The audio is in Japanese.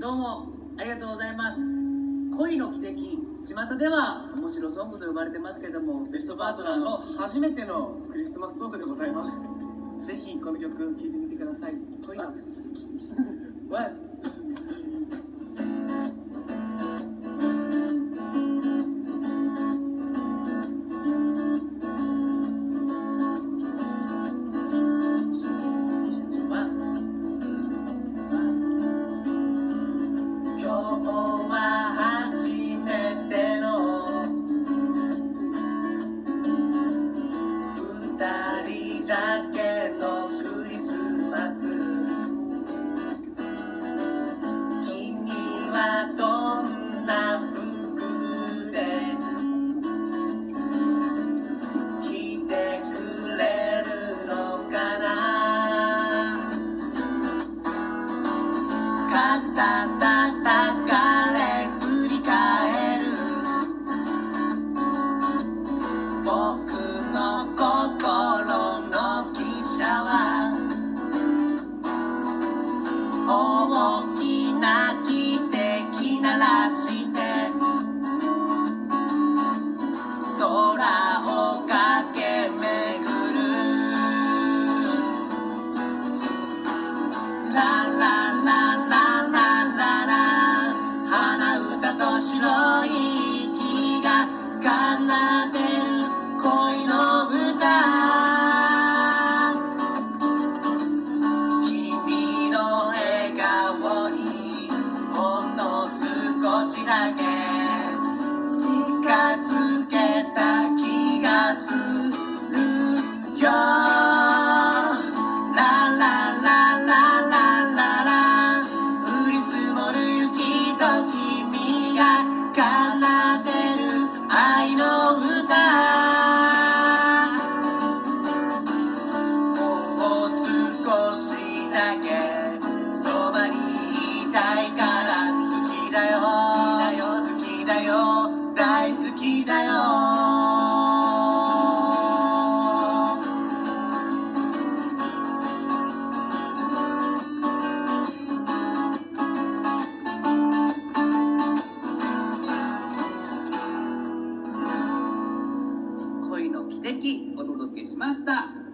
どうもありがとうございます。恋の奇跡、巷では面白ソングと呼ばれてますけれども、ベストパートナーの初めてのクリスマスソングでございます。ぜひこの曲聴いてみてください。恋の奇跡。わ今日は初めての二人だけのクリスマス。君はどんな服で来てくれるのかな。肩叩かれ振り返る僕の心の汽車は大きな汽笛鳴らして空を駆け巡る。ラララララララ、鼻歌と白い息が奏でる恋の歌。君の笑顔にほんの少しだけ近づけた気がするよ。ラララララララ、降り積もる雪と君が奏でる愛の歌。もう少しだけそばにいたいから好きだよ好きだよ大好きだよ。恋の奇跡お届けしました。